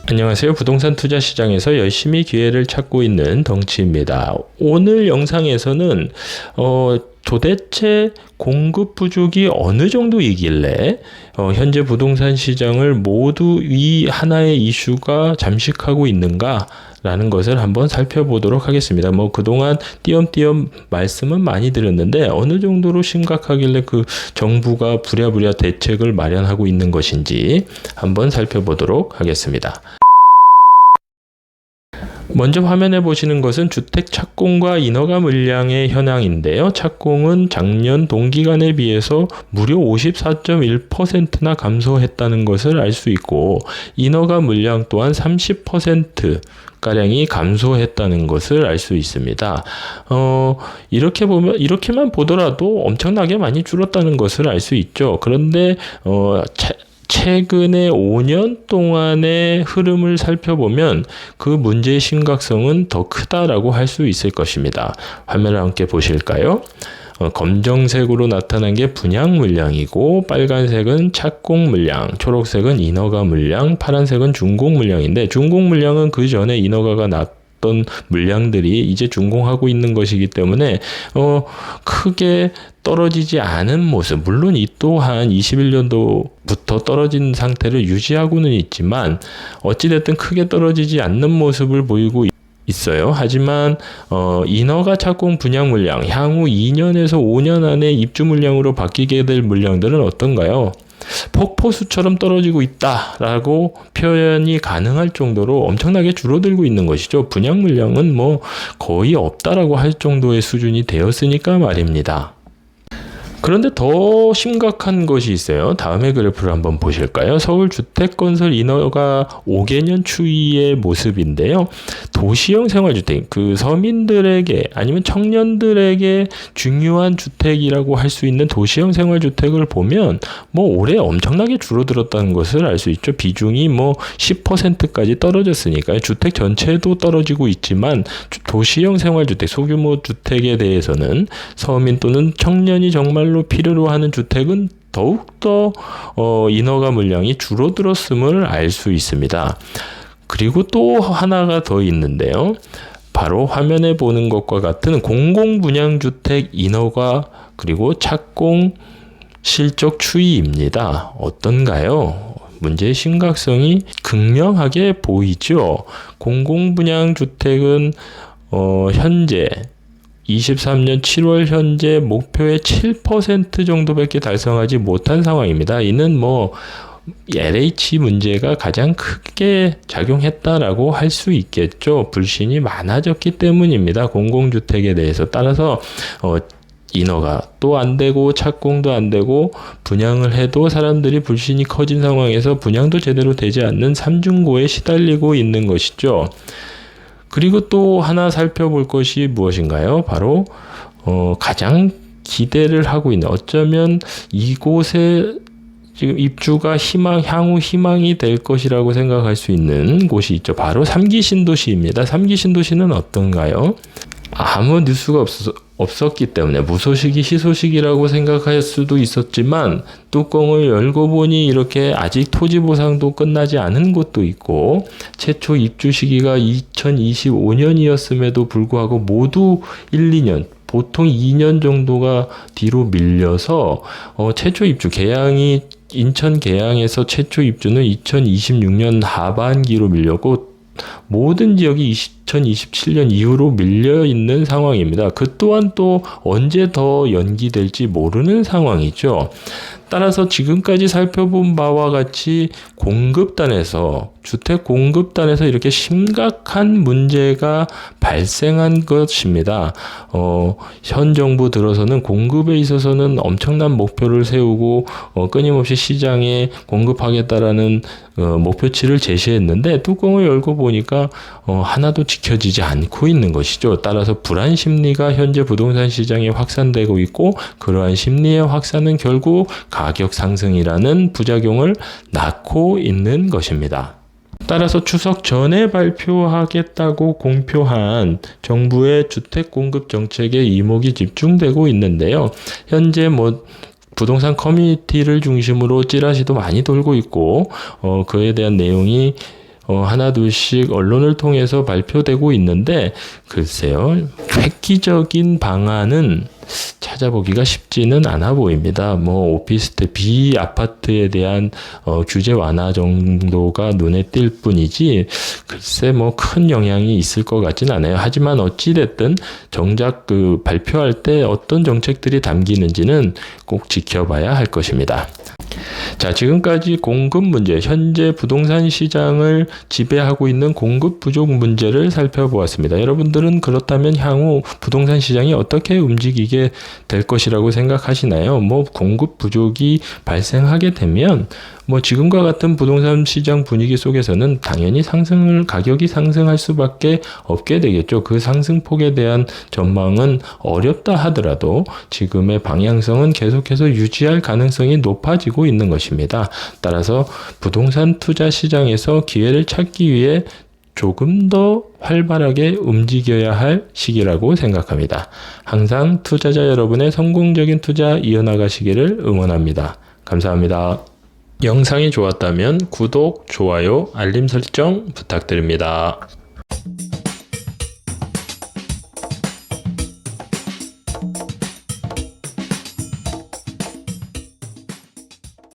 안녕하세요. 부동산 투자 시장에서 열심히 기회를 찾고 있는 덩치입니다. 오늘 영상에서는 도대체 공급 부족이 어느 정도이길래 현재 부동산 시장을 모두 이 하나의 이슈가 잠식하고 있는가 라는 것을 한번 살펴보도록 하겠습니다. 그동안 띄엄띄엄 말씀은 많이 드렸는데 어느 정도로 심각하길래 그 정부가 부랴부랴 대책을 마련하고 있는 것인지 한번 살펴보도록 하겠습니다. 먼저 화면에 보시는 것은 주택 착공과 인허가 물량의 현황인데요. 착공은 작년 동기간에 비해서 무려 54.1%나 감소했다는 것을 알 수 있고, 인허가 물량 또한 30% 가량이 감소했다는 것을 알 수 있습니다. 이렇게만 보더라도 엄청나게 많이 줄었다는 것을 알 수 있죠. 그런데 최근에 5년 동안의 흐름을 살펴보면 그 문제의 심각성은 더 크다라고 할 수 있을 것입니다. 화면을 함께 보실까요? 검정색으로 나타난 게 분양 물량이고, 빨간색은 착공 물량, 초록색은 인허가 물량, 파란색은 준공 물량인데, 준공 물량은 그 전에 인허가가 났던 물량들이 이제 준공하고 있는 것이기 때문에 크게 떨어지지 않은 모습, 물론 이 또한 21년도부터 떨어진 상태를 유지하고는 있지만 어찌됐든 크게 떨어지지 않는 모습을 보이고 있어요. 하지만 인허가 착공 분양 물량, 향후 2년에서 5년 안에 입주 물량으로 바뀌게 될 물량들은 어떤가요? 폭포수처럼 떨어지고 있다라고 표현이 가능할 정도로 엄청나게 줄어들고 있는 것이죠. 분양 물량은 거의 없다라고 할 정도의 수준이 되었으니까 말입니다. 그런데 더 심각한 것이 있어요. 다음의 그래프를 한번 보실까요? 서울 주택건설 인허가 5개년 추이의 모습인데요. 도시형 생활주택, 그 서민들에게 아니면 청년들에게 중요한 주택이라고 할 수 있는 도시형 생활주택을 보면 올해 엄청나게 줄어들었다는 것을 알 수 있죠. 비중이 10%까지 떨어졌으니까요. 주택 전체도 떨어지고 있지만 도시형 생활주택, 소규모 주택에 대해서는 서민 또는 청년이 정말로 필요로 하는 주택은 더욱더 인허가 물량이 줄어들었음을 알 수 있습니다. 그리고 또 하나가 더 있는데요. 바로 화면에 보는 것과 같은 공공분양주택 인허가 그리고 착공 실적 추이입니다. 어떤가요? 문제의 심각성이 극명하게 보이죠. 공공분양주택은 현재 23년 7월 현재 목표의 7% 정도밖에 달성하지 못한 상황입니다. 이는 LH 문제가 가장 크게 작용했다라고 할 수 있겠죠. 불신이 많아졌기 때문입니다. 공공주택에 대해서. 따라서 인허가 또 안 되고 착공도 안 되고 분양을 해도 사람들이 불신이 커진 상황에서 분양도 제대로 되지 않는 삼중고에 시달리고 있는 것이죠. 그리고 또 하나 살펴볼 것이 무엇인가요? 바로 가장 기대를 하고 있는, 어쩌면 이곳에 지금 입주가 향후 희망이 될 것이라고 생각할 수 있는 곳이 있죠. 바로 3기 신도시입니다. 3기 신도시는 어떤가요? 아무 뉴스가 없었기 때문에 무소식이 희소식이라고 생각할 수도 있었지만, 뚜껑을 열고 보니 이렇게 아직 토지 보상도 끝나지 않은 곳도 있고, 최초 입주 시기가 2025년이었음에도 불구하고 모두 1, 2년, 보통 2년 정도가 뒤로 밀려서 최초 입주 계양이 인천 계양에서 최초 입주는 2026년 하반기로 밀렸고, 모든 지역이 2027년 이후로 밀려있는 상황입니다. 그 또한 또 언제 더 연기될지 모르는 상황이죠. 따라서 지금까지 살펴본 바와 같이 주택 공급단에서 이렇게 심각한 문제가 발생한 것입니다. 현 정부 들어서는 공급에 있어서는 엄청난 목표를 세우고 끊임없이 시장에 공급하겠다라는 목표치를 제시했는데, 뚜껑을 열고 보니까 하나도 지켜지지 않고 있는 것이죠. 따라서 불안 심리가 현재 부동산 시장에 확산되고 있고, 그러한 심리의 확산은 결국 가격 상승이라는 부작용을 낳고 있는 것입니다. 따라서 추석 전에 발표하겠다고 공표한 정부의 주택 공급 정책에 이목이 집중되고 있는데요. 현재 부동산 커뮤니티를 중심으로 찌라시도 많이 돌고 있고, 그에 대한 내용이 하나 둘씩 언론을 통해서 발표되고 있는데 글쎄요, 획기적인 방안은 찾아보기가 쉽지는 않아 보입니다. 오피스텔 비아파트에 대한 규제 완화 정도가 눈에 띌 뿐이지 글쎄 큰 영향이 있을 것 같진 않아요. 하지만 어찌됐든 정작 그 발표할 때 어떤 정책들이 담기는지는 꼭 지켜봐야 할 것입니다. 자, 지금까지 공급 문제, 현재 부동산 시장을 지배하고 있는 공급 부족 문제를 살펴보았습니다. 여러분들은 그렇다면 향후 부동산 시장이 어떻게 움직이게 될 것이라고 생각하시나요? 공급 부족이 발생하게 되면 지금과 같은 부동산 시장 분위기 속에서는 당연히 가격이 상승할 수밖에 없게 되겠죠. 그 상승폭에 대한 전망은 어렵다 하더라도 지금의 방향성은 계속해서 유지할 가능성이 높아지고 있는 것입니다. 따라서 부동산 투자 시장에서 기회를 찾기 위해 조금 더 활발하게 움직여야 할 시기라고 생각합니다. 항상 투자자 여러분의 성공적인 투자 이어나가시기를 응원합니다. 감사합니다. 영상이 좋았다면 구독, 좋아요, 알림 설정 부탁드립니다.